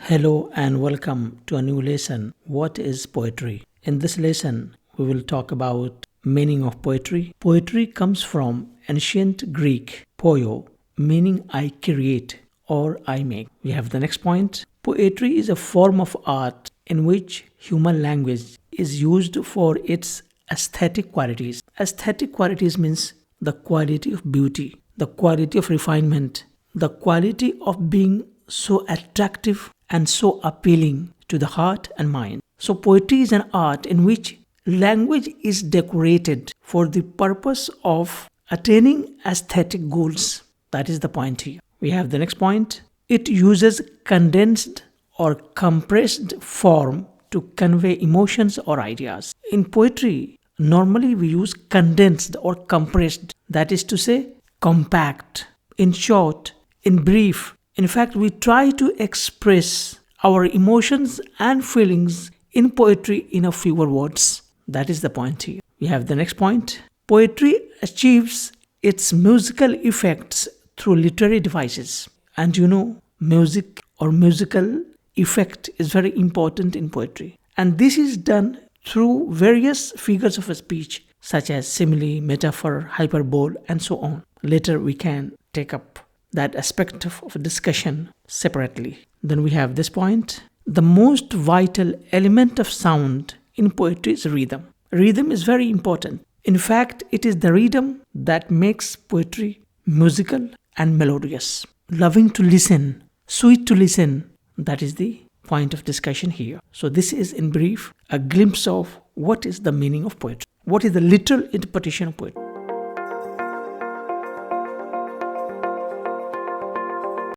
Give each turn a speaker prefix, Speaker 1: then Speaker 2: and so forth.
Speaker 1: Hello and welcome to a new lesson. What is poetry? In this lesson, we will talk about meaning of poetry. Poetry comes from ancient Greek poio, meaning I create or I make. We have the next point. Poetry is a form of art in which human language is used for its aesthetic qualities. Aesthetic qualities means the quality of beauty, the quality of refinement, the quality of being so attractive and so appealing to the heart and mind. So poetry is an art in which language is decorated for the purpose of attaining aesthetic goals. That is the point here. We have the next point. It uses condensed or compressed form to convey emotions or ideas. In poetry, normally we use condensed or compressed, that is to say, compact, in short, in brief. In fact, we try to express our emotions and feelings in poetry in a fewer words. That is the point here. We have the next point. Poetry achieves its musical effects through literary devices. And music or musical effect is very important in poetry. And this is done through various figures of speech such as simile, metaphor, hyperbole, and so on. Later we can take up that aspect of discussion separately. Then we have this point. The most vital element of sound in poetry is rhythm. Rhythm is very important. In fact, it is the rhythm that makes poetry musical and melodious. Loving to listen, sweet to listen. That is the point of discussion here. So this is in brief a glimpse of what is the meaning of poetry. What is the literal interpretation of poetry.